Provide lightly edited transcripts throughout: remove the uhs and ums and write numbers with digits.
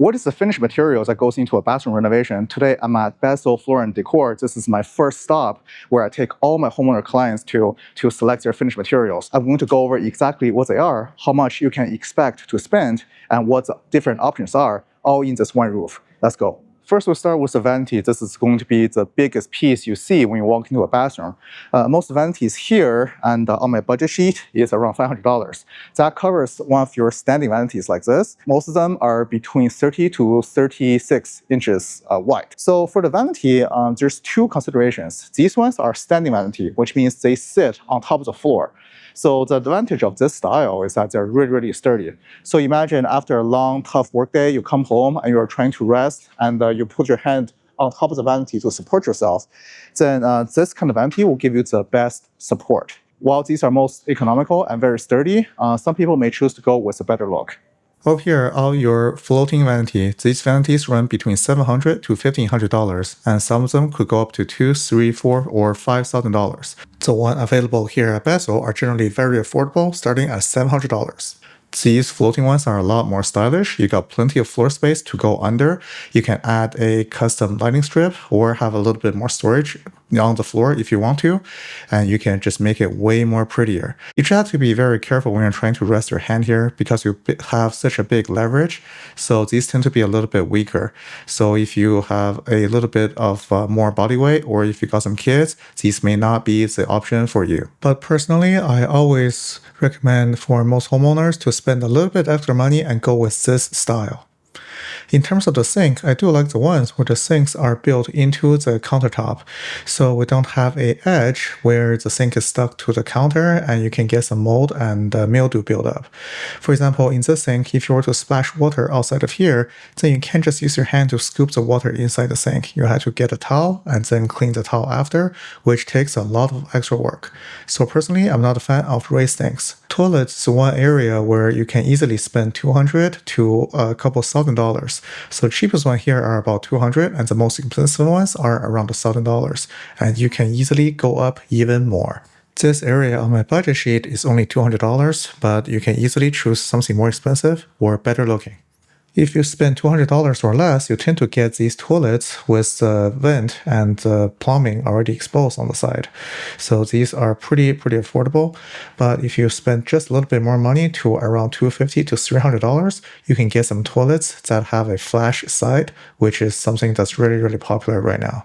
What is the finished materials that goes into a bathroom renovation? Today, I'm at Besso Floor and Decor. This is my first stop where I take all my homeowner clients to select their finished materials. I'm going to go over exactly what they are, how much you can expect to spend, and what the different options are, all in this one roof. Let's go. First, we'll start with the vanity. This is going to be the biggest piece you see when you walk into a bathroom. Most vanities here and on my budget sheet is around $500. That covers one of your standing vanities like this. Most of them are between 30 to 36 inches wide. So for the vanity, there's two considerations. These ones are standing vanity, which means they sit on top of the floor. So the advantage of this style is that they're really, really sturdy. So imagine after a long, tough workday, you come home and you're trying to rest and you put your hand on top of the vanity to support yourself. Then this kind of vanity will give you the best support. While these are most economical and very sturdy, some people may choose to go with a better look. Over here are all your floating vanity. These vanities run between $700 to $1,500, and some of them could go up to $2,000, $3,000, $4,000, or $5,000. The ones available here at Besso are generally very affordable, starting at $700. These floating ones are a lot more stylish. You got plenty of floor space to go under. You can add a custom lighting strip or have a little bit more storage on the floor if you want to, and you can just make it way more prettier. You just have to be very careful when you're trying to rest your hand here because you have such a big leverage, so these tend to be a little bit weaker. So if you have a little bit of more body weight, or if you got some kids, these may not be the option for you. But personally, I always recommend for most homeowners to spend a little bit extra money and go with this style. In terms of the sink, I do like the ones where the sinks are built into the countertop, so we don't have an edge where the sink is stuck to the counter and you can get some mold and mildew buildup. For example, in this sink, if you were to splash water outside of here, then you can't just use your hand to scoop the water inside the sink. You have to get a towel and then clean the towel after, which takes a lot of extra work. So personally, I'm not a fan of raised sinks. Toilets is one area where you can easily spend $200 to a couple $1,000. So the cheapest one here are about $200, and the most expensive ones are around $1,000, and you can easily go up even more. This area on my budget sheet is only $200, but you can easily choose something more expensive or better looking. If you spend $200 or less, you tend to get these toilets with the vent and the plumbing already exposed on the side. So these are pretty affordable. But if you spend just a little bit more money to around $250 to $300, you can get some toilets that have a flash side, which is something that's really popular right now.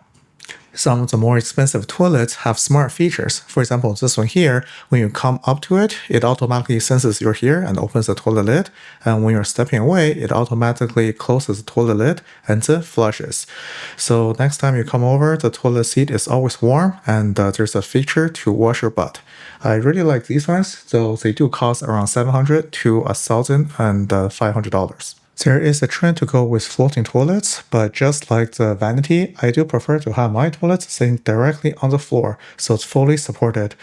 Some of the more expensive toilets have smart features. For example, this one here, when you come up to it, it automatically senses you're here and opens the toilet lid. And when you're stepping away, it automatically closes the toilet lid and then flushes. So next time you come over, the toilet seat is always warm, and there's a feature to wash your butt. I really like these ones, though they do cost around $700 to $1,500. There is a trend to go with floating toilets, but just like the vanity, I do prefer to have my toilets sitting directly on the floor, so it's fully supported.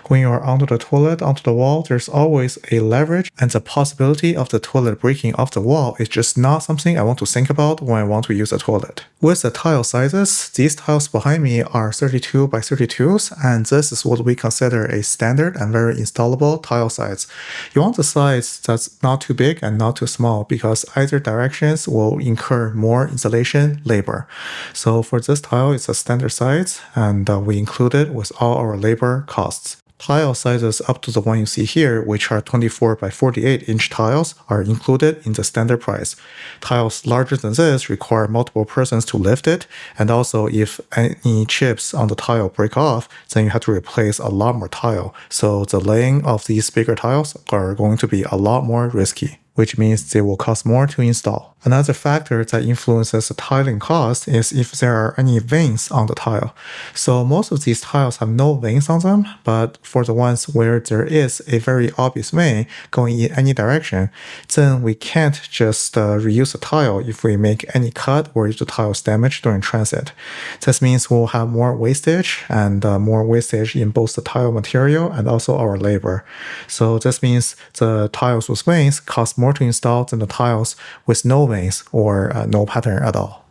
When you are onto the toilet, onto the wall, there's always a leverage, and the possibility of the toilet breaking off the wall is just not something I want to think about when I want to use a toilet. With the tile sizes, these tiles behind me are 32 by 32s, and this is what we consider a standard and very installable tile size. You want the size that's not too big and not too small, because either directions will incur more installation labor. So for this tile, it's a standard size, and we include it with all our labor costs. Tile sizes up to the one you see here, which are 24 by 48 inch tiles, are included in the standard price. Tiles larger than this require multiple persons to lift it, and also if any chips on the tile break off, then you have to replace a lot more tile. So the laying of these bigger tiles are going to be a lot more risky, which means they will cost more to install. Another factor that influences the tiling cost is if there are any veins on the tile. So most of these tiles have no veins on them, but for the ones where there is a very obvious vein going in any direction, then we can't just reuse the tile if we make any cut or if the tile is damaged during transit. This means we'll have more wastage, and more wastage in both the tile material and also our labor. So this means the tiles with veins cost more to install than the tiles with no veins or no pattern at all.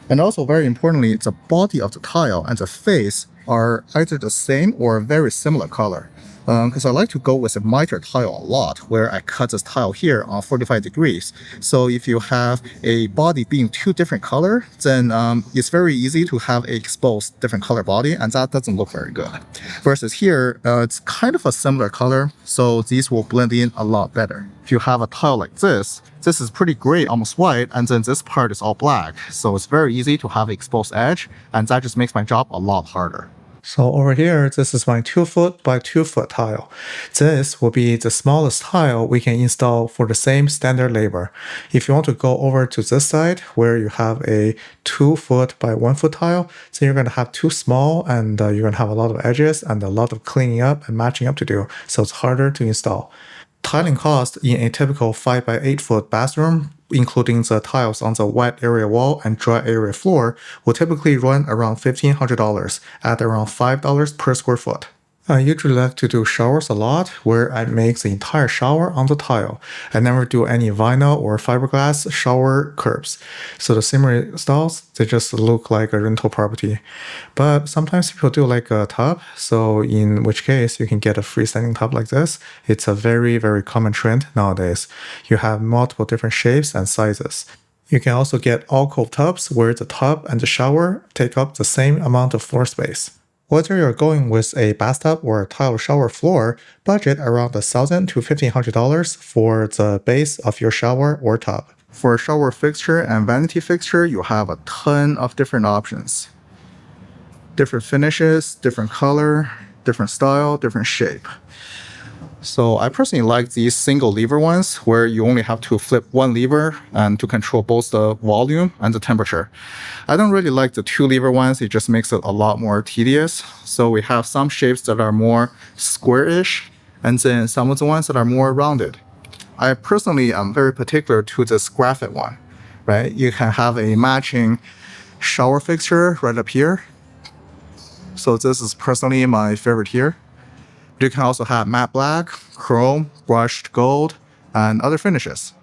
And also, very importantly, the body of the tile and the face are either the same or very similar color. because I like to go with a miter tile a lot, where I cut this tile here on 45 degrees. So if you have a body being two different color, then it's very easy to have a exposed different color body, and that doesn't look very good. Versus here, it's kind of a similar color, so these will blend in a lot better. If you have a tile like this is pretty gray, almost white, and then this part is all black. So it's very easy to have exposed edge, and that just makes my job a lot harder. So over here, this is my 2 foot by 2 foot tile. This will be the smallest tile we can install for the same standard labor. If you want to go over to this side where you have a 2 foot by 1 foot tile, then you're going to have too small and you're going to have a lot of edges and a lot of cleaning up and matching up to do. So it's harder to install. Tiling cost in a typical 5 by 8 foot bathroom, including the tiles on the wet area wall and dry area floor, will typically run around $1,500 at around $5 per square foot. I usually like to do showers a lot, where I make the entire shower on the tile. I never do any vinyl or fiberglass shower curbs. So the similar styles, they just look like a rental property. But sometimes people do like a tub, so in which case you can get a freestanding tub like this. It's a very, very common trend nowadays. You have multiple different shapes and sizes. You can also get alcove tubs where the tub and the shower take up the same amount of floor space. Whether you're going with a bathtub or a tile shower floor, budget around $1,000 to $1,500 for the base of your shower or tub. For a shower fixture and vanity fixture, you have a ton of different options. Different finishes, different color, different style, different shape. So I personally like these single lever ones where you only have to flip one lever and to control both the volume and the temperature. I don't really like the two lever ones. It just makes it a lot more tedious. So we have some shapes that are more square-ish and then some of the ones that are more rounded. I personally am very particular to this graphic one, right? You can have a matching shower fixture right up here. So this is personally my favorite here. You can also have matte black, chrome, brushed gold, and other finishes.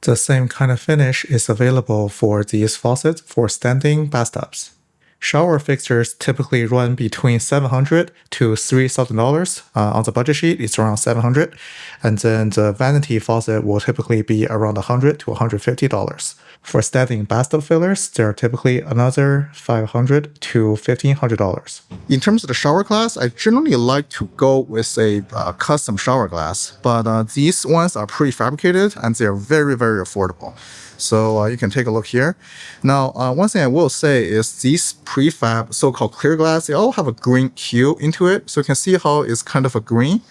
The same kind of finish is available for these faucets for standing bathtubs. Shower fixtures typically run between $700 to $3,000. On the budget sheet, it's around $700. And then the vanity faucet will typically be around $100 to $150. For standing bathtub fillers, they're typically another $500 to $1,500. In terms of the shower glass, I generally like to go with a custom shower glass, but these ones are prefabricated and they're very, very affordable. So you can take a look here. Now, one thing I will say is these prefab so-called clear glass, they all have a green hue into it. So you can see how it's kind of a green.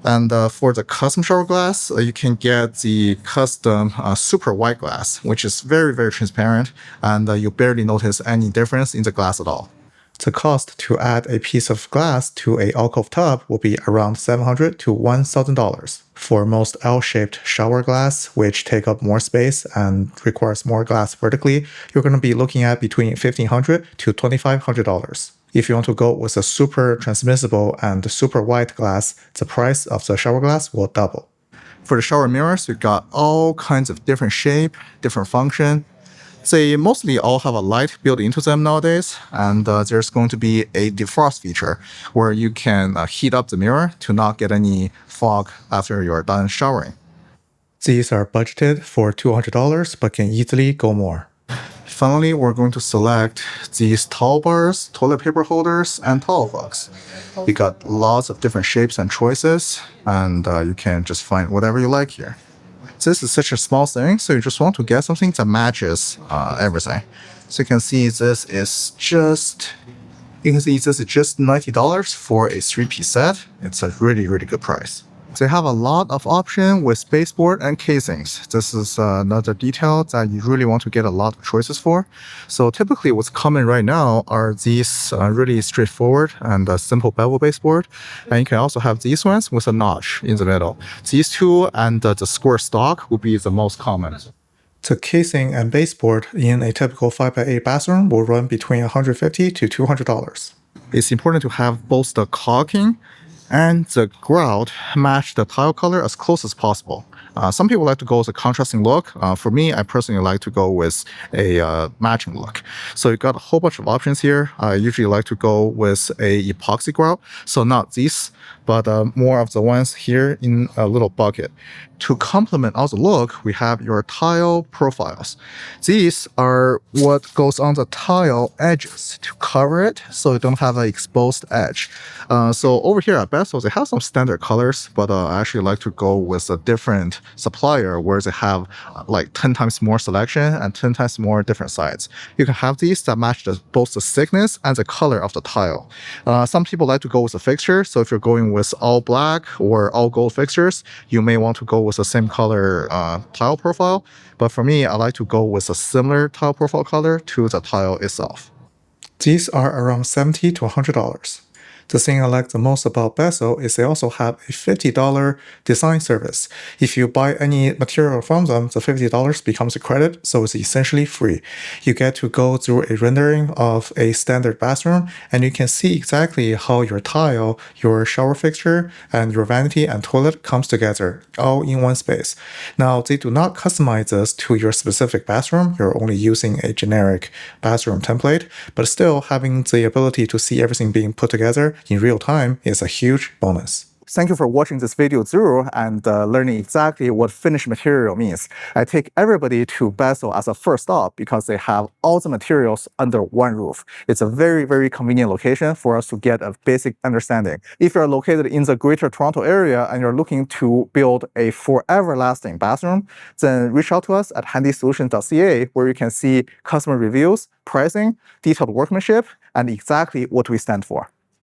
And for the custom shower glass, you can get the custom super white glass, which is very, very transparent, and you barely notice any difference in the glass at all. The cost to add a piece of glass to a alcove tub will be around $700 to $1,000. For most L-shaped shower glass, which take up more space and requires more glass vertically, you're going to be looking at between $1,500 to $2,500. If you want to go with a super transmissible and super white glass, the price of the shower glass will double. For the shower mirrors, we've got all kinds of different shape, different function. They mostly all have a light built into them nowadays, and there's going to be a defrost feature where you can heat up the mirror to not get any fog after you're done showering. These are budgeted for $200 but can easily go more. Finally, we're going to select these towel bars, toilet paper holders, and towel hooks. We got lots of different shapes and choices, and you can just find whatever you like here. This is such a small thing, so you just want to get something that matches everything. So you can see this is just $90 for a 3-piece set. It's a really, really good price. They have a lot of options with baseboard and casings. This is another detail that you really want to get a lot of choices for. So typically what's common right now are these really straightforward and simple bevel baseboard. And you can also have these ones with a notch in the middle. These two and the square stock will be the most common. The casing and baseboard in a typical 5x8 bathroom will run between $150 to $200. It's important to have both the caulking and the grout match the tile color as close as possible. Some people like to go with a contrasting look. For me, I personally like to go with a matching look. So you got a whole bunch of options here. I usually like to go with a epoxy grout. So not these, but more of the ones here in a little bucket. To complement all the look, we have your tile profiles. These are what goes on the tile edges to cover it so you don't have an exposed edge. So over here at Besso, they have some standard colors, but I actually like to go with a different supplier where they have like 10 times more selection and 10 times more different sides. You can have these that match both the thickness and the color of the tile. Some people like to go with a fixture, so if you're going with all black or all gold fixtures, you may want to go with the same color tile profile. But for me, I like to go with a similar tile profile color to the tile itself. These are around $70 to $100. The thing I like the most about Besso is they also have a $50 design service. If you buy any material from them, the $50 becomes a credit, so it's essentially free. You get to go through a rendering of a standard bathroom, and you can see exactly how your tile, your shower fixture, and your vanity and toilet comes together, all in one space. Now, they do not customize this to your specific bathroom. You're only using a generic bathroom template, but still having the ability to see everything being put together in real time is a huge bonus. Thank you for watching this video through and learning exactly what finished material means. I take everybody to Besso as a first stop because they have all the materials under one roof. It's a very, very convenient location for us to get a basic understanding. If you're located in the Greater Toronto area and you're looking to build a forever lasting bathroom, then reach out to us at HandySolutions.ca where you can see customer reviews, pricing, detailed workmanship, and exactly what we stand for.